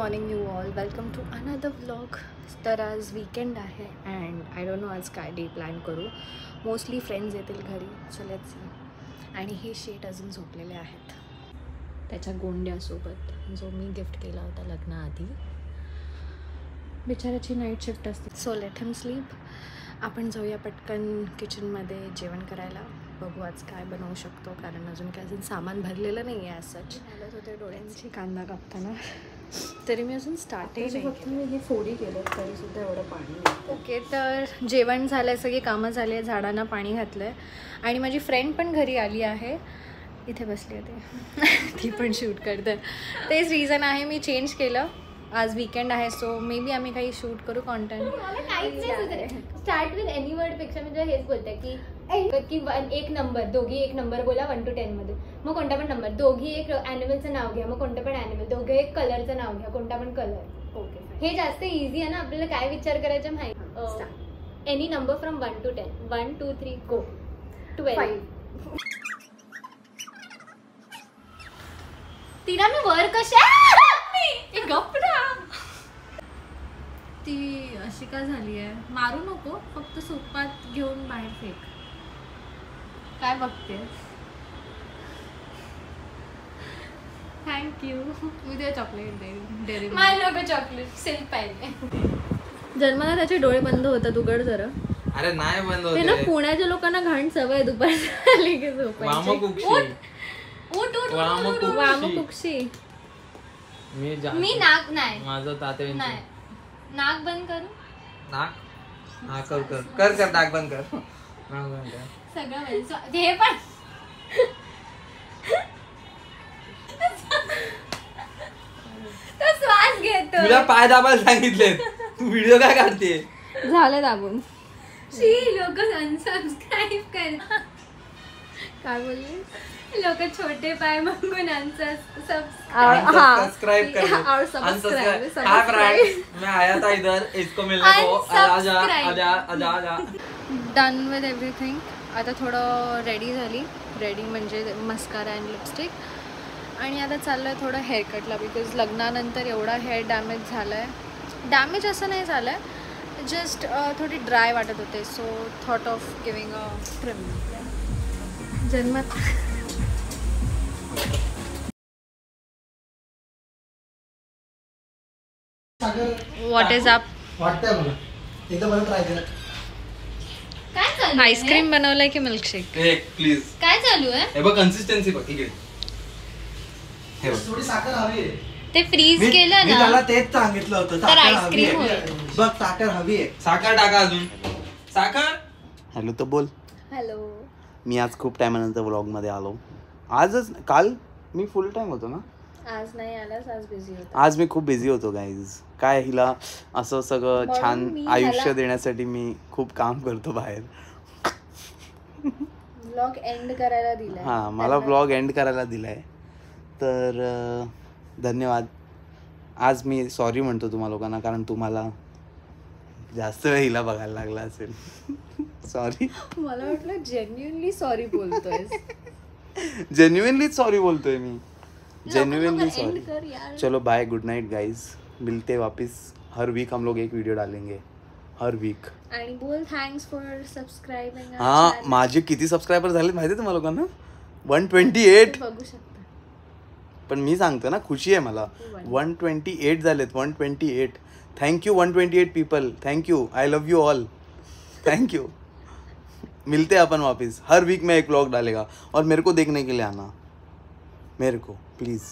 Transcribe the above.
Morning you all, welcome to another vlog. तर आज weekend आहे अँड आय डोंट नो आज काय डे प्लॅन करू. मोस्टली फ्रेंड्स येतील घरी, सो लेट्स सी. आणि हे शेट अजून झोपलेले आहेत त्याच्या गोंड्यासोबत, जो मी गिफ्ट केला होता लग्नाआधी. बिचाराची नाईट शिफ्ट असते, सो लेट हिम स्लीप. आपण जाऊया पटकन किचनमध्ये जेवण करायला. बघू आज काय बनवू शकतो, कारण अजून काय अजून सामान भरलेलं नाही आहे. सच हालत होते डोळ्यांची कांदा कापताना, तरी मी अजून स्टार्टही नाही. फक्त मी हे फोडी केलं तरीसुद्धा एवढं पाणी. ओके, तर जेवण झालं आहे, सगळी कामं झाली आहे, झाडांना पाणी घातलं आहे आणि माझी फ्रेंड पण घरी आली आहे. इथे बसली आहे ती पण शूट करते. तेच रिझन आहे मी चेंज केलं. आज वीकेंड आहे, सो मे बी आम्ही काही शूट करू content. Start with any word पेक्षा म्हणजे हेच बोलते की एक नंबर, दोघी एक नंबर बोला 1 to 10 मध्ये. मग कोणता पण नंबर, दोघी एक ॲनिमलचं नाव घ्या, मग कोणतं पण ॲनिमल. दोघे एक कलरचं नाव घ्या, कोणता पण कलर. ओके, हे जास्त इझी आहे ना, आपल्याला काय विचार करायचं माहिती. Any number from 1 to 10. 1 2 3 गो. 12. तिला मी वर कशा गपडा. ती अशी का झाली आहे? मारू नको, फक्त सोपात घेऊन बाहेर फेक. काय बघते? थँक्यू. उद्या चॉकलेट डेअरी. मला नको चॉकलेट, सिल्क पाहिजे. जन्माला त्याचे डोळे बंद होतात, उघड जरा. अरे नाही बंद होते ना, पुण्याच्या लोकांना घाण सवय दुपारी आली की झोपायची. वामकुक्षी. मी नाक नाही, माझं ताते नाही. नाक बंद करू. नाक हा कर नाक बंद कर. नाक बंद कर. सगळं हे पण तो श्वास घेतो. तुला पाय दाबायला सांगितले, तू व्हिडिओ काय काढते? झालं दाबून. लोक अनसबस्क्राईब कर. काय बोलली? लोक छोटे पाय मागून सब्सक्राइब कर. हाय फ्रेंड्स, मैं आया था इधर, इसको मिलने को. आजा. Done with everything. आता थोडं रेडी म्हणजे मस्कारा अँड लिपस्टिक. आणि आता चाललं आहे थोडं हेअरकटला, बिकॉज लग्नानंतर एवढा हेअर डॅमेज झाला आहे. डॅमेज असं नाही झालं आहे, जस्ट थोडी ड्राय वाटत होते. So thought of giving a trim. जन्मात व्हॉट इज अप? वाटतंय मला एकदा मला ट्राय कर. काय चालू? आईस्क्रीम बनवलंय की मिल्कशेक? एक प्लीज. काय चालू आहे? हे बघ कन्सिस्टन्सी बघ. ठीक आहे, थोडी साखर हवी आहे. ते फ्रीज केलं मी ना, त्याला तेच सांगितलं होतं. तर साखर हवी आईस्क्रीम आहे. होईल. बघ साखर हवी आहे. साखर टाका अजून. साखर. हॅलो, तर बोल. हॅलो. मी आज खूप टायमानंतर व्लॉगमध्ये आलो. काल मी फुल टाइम होतो ना. आज नाही आलास, आज बिझी होता. आज मी खूप बिझी होतो गाईज. काय हिला असं सगळं म्हणून छान मी आयुष्य देण्यासाठी मी खूप काम करतो बाहेर. व्लॉग एंड करायला दिलाय. हां, मला व्लॉग एंड करायला दिलाय, तर धन्यवाद. आज मी सॉरी म्हणतो तुम्हा लोकांना, कारण तुम्हाला जास्त वेळ हिला बघायला लागला असेल. सॉरी. मला वाटलं जेन्युइनली सॉरी बोलतोय. जेन्युइनलीच सॉरी बोलतोय मी. Genuinely end sorry. कर यार. चलो बाय, गुड नाइट गाइज. मिलते वापस. हर वीक हम लोग एक वीडियो डालेंगे, हर वीक. आणि बोल थँक्स फॉर सबस्क्राइबिंग. हां, माझे किती सबस्क्रायबर झाले माहिती आहे तुम्हाला लोकांना? 128. बघू शकता. पण मी सांगतो ना, खुशी आहे मला. 128 झालेत. 128. Thank you 128 people. Thank you. I love you all. Thank you. मिलते हैं अपन वापस. हर वीक में एक व्लॉग डालेगा और मेरे को देखने के लिए आना, मेरे को प्लीज़.